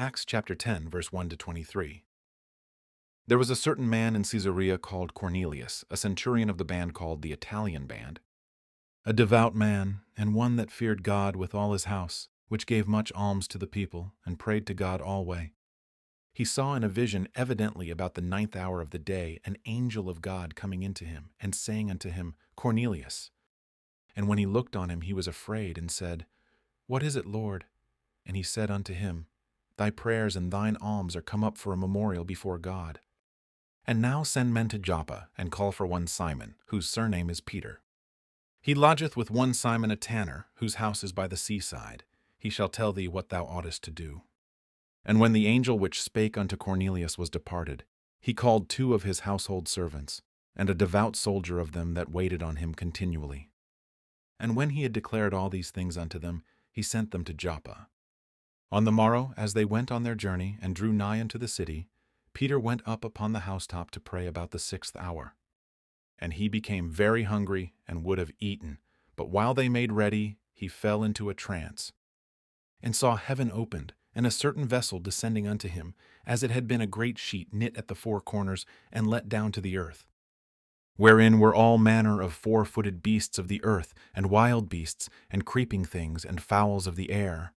Acts chapter 10, verse 1 to 23. There was a certain man in Caesarea called Cornelius, a centurion of the band called the Italian band, a devout man, and one that feared God with all his house, which gave much alms to the people, and prayed to God alway. He saw in a vision, evidently about the 9th hour of the day, an angel of God coming into him, and saying unto him, Cornelius. And when he looked on him, he was afraid, and said, What is it, Lord? And he said unto him, Thy prayers and thine alms are come up for a memorial before God. And now send men to Joppa, and call for one Simon, whose surname is Peter. He lodgeth with one Simon a tanner, whose house is by the seaside. He shall tell thee what thou oughtest to do. And when the angel which spake unto Cornelius was departed, he called 2 of his household servants, and a devout soldier of them that waited on him continually. And when he had declared all these things unto them, he sent them to Joppa. On the morrow, as they went on their journey, and drew nigh unto the city, Peter went up upon the housetop to pray about the 6th hour. And he became very hungry, and would have eaten. But while they made ready, he fell into a trance, and saw heaven opened, and a certain vessel descending unto him, as it had been a great sheet knit at the 4 corners, and let down to the earth, wherein were all manner of 4-footed beasts of the earth, and wild beasts, and creeping things, and fowls of the air.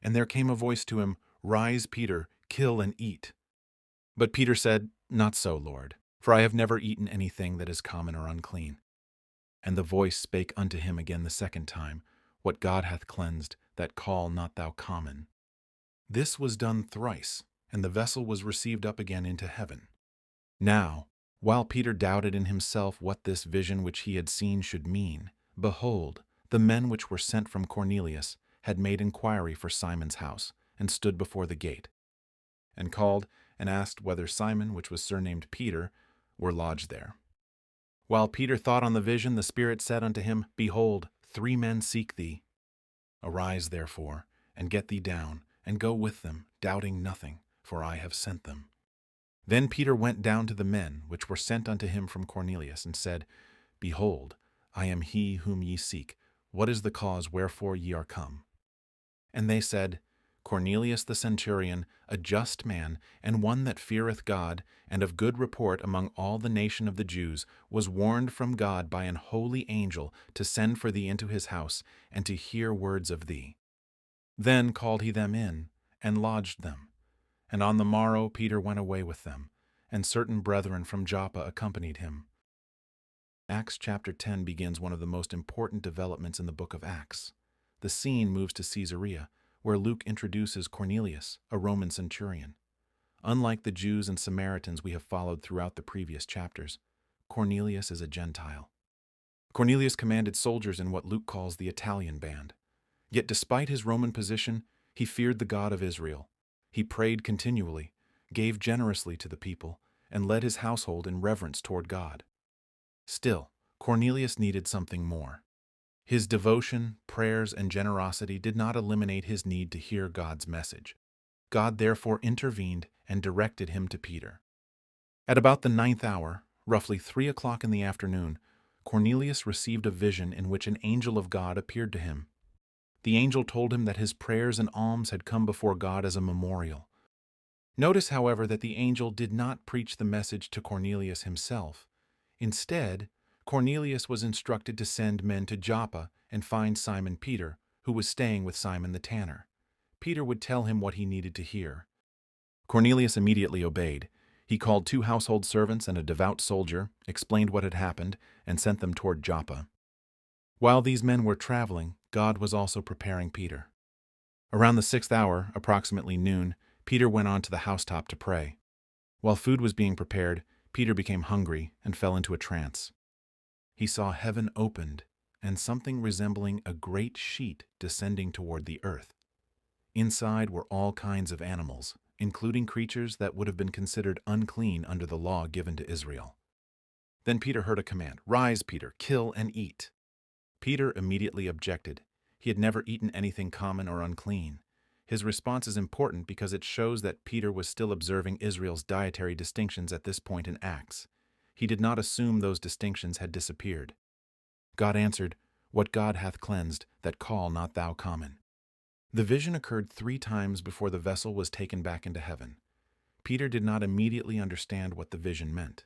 And there came a voice to him, Rise, Peter, kill and eat. But Peter said, Not so, Lord, for I have never eaten anything that is common or unclean. And the voice spake unto him again the 2nd time, What God hath cleansed, that call not thou common. This was done thrice, and the vessel was received up again into heaven. Now, while Peter doubted in himself what this vision which he had seen should mean, behold, the men which were sent from Cornelius had made inquiry for Simon's house, and stood before the gate, and called, and asked whether Simon, which was surnamed Peter, were lodged there. While Peter thought on the vision, the Spirit said unto him, Behold, 3 men seek thee. Arise, therefore, and get thee down, and go with them, doubting nothing, for I have sent them. Then Peter went down to the men which were sent unto him from Cornelius, and said, Behold, I am he whom ye seek. What is the cause wherefore ye are come? And they said, Cornelius the centurion, a just man, and one that feareth God, and of good report among all the nation of the Jews, was warned from God by an holy angel to send for thee into his house, and to hear words of thee. Then called he them in, and lodged them. And on the morrow Peter went away with them, and certain brethren from Joppa accompanied him. Acts chapter 10 begins one of the most important developments in the book of Acts. The scene moves to Caesarea, where Luke introduces Cornelius, a Roman centurion. Unlike the Jews and Samaritans we have followed throughout the previous chapters, Cornelius is a Gentile. Cornelius commanded soldiers in what Luke calls the Italian band. Yet despite his Roman position, he feared the God of Israel. He prayed continually, gave generously to the people, and led his household in reverence toward God. Still, Cornelius needed something more. His devotion, prayers, and generosity did not eliminate his need to hear God's message. God therefore intervened and directed him to Peter. At about the 9th hour, roughly 3 o'clock in the afternoon, Cornelius received a vision in which an angel of God appeared to him. The angel told him that his prayers and alms had come before God as a memorial. Notice, however, that the angel did not preach the message to Cornelius himself. Instead, Cornelius was instructed to send men to Joppa and find Simon Peter, who was staying with Simon the tanner. Peter would tell him what he needed to hear. Cornelius immediately obeyed. He called 2 household servants and a devout soldier, explained what had happened, and sent them toward Joppa. While these men were traveling, God was also preparing Peter. Around the 6th hour, approximately noon, Peter went on to the housetop to pray. While food was being prepared, Peter became hungry and fell into a trance. He saw heaven opened and something resembling a great sheet descending toward the earth. Inside were all kinds of animals, including creatures that would have been considered unclean under the law given to Israel. Then Peter heard a command, Rise, Peter, kill and eat. Peter immediately objected. He had never eaten anything common or unclean. His response is important because it shows that Peter was still observing Israel's dietary distinctions at this point in Acts. He did not assume those distinctions had disappeared. God answered, What God hath cleansed, that call not thou common. The vision occurred 3 times before the vessel was taken back into heaven. Peter did not immediately understand what the vision meant.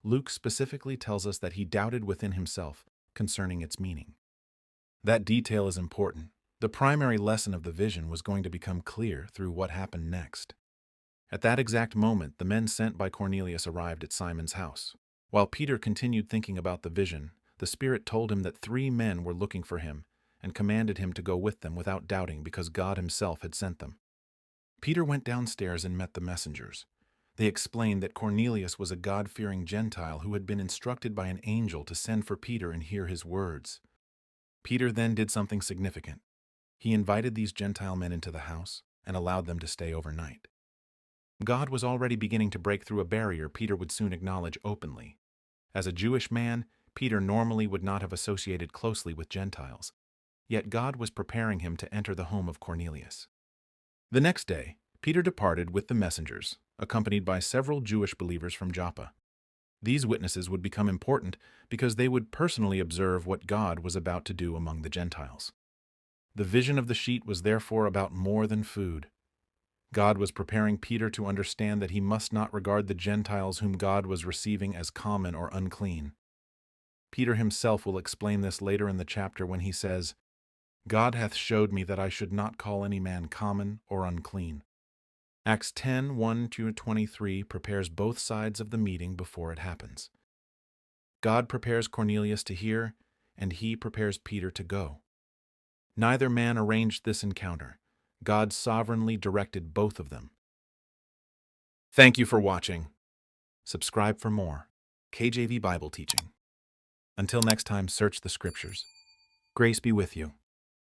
Luke specifically tells us that he doubted within himself concerning its meaning. That detail is important. The primary lesson of the vision was going to become clear through what happened next. At that exact moment, the men sent by Cornelius arrived at Simon's house. While Peter continued thinking about the vision, the Spirit told him that 3 men were looking for him and commanded him to go with them without doubting because God himself had sent them. Peter went downstairs and met the messengers. They explained that Cornelius was a God-fearing Gentile who had been instructed by an angel to send for Peter and hear his words. Peter then did something significant. He invited these Gentile men into the house and allowed them to stay overnight. God was already beginning to break through a barrier Peter would soon acknowledge openly. As a Jewish man, Peter normally would not have associated closely with Gentiles. Yet God was preparing him to enter the home of Cornelius. The next day, Peter departed with the messengers, accompanied by several Jewish believers from Joppa. These witnesses would become important because they would personally observe what God was about to do among the Gentiles. The vision of the sheet was therefore about more than food. God was preparing Peter to understand that he must not regard the Gentiles whom God was receiving as common or unclean. Peter himself will explain this later in the chapter when he says, "God hath showed me that I should not call any man common or unclean." Acts 10, 1-23 prepares both sides of the meeting before it happens. God prepares Cornelius to hear, and he prepares Peter to go. Neither man arranged this encounter. God sovereignly directed both of them. Thank you for watching. Subscribe for more KJV Bible teaching. Until next time, search the Scriptures. Grace be with you.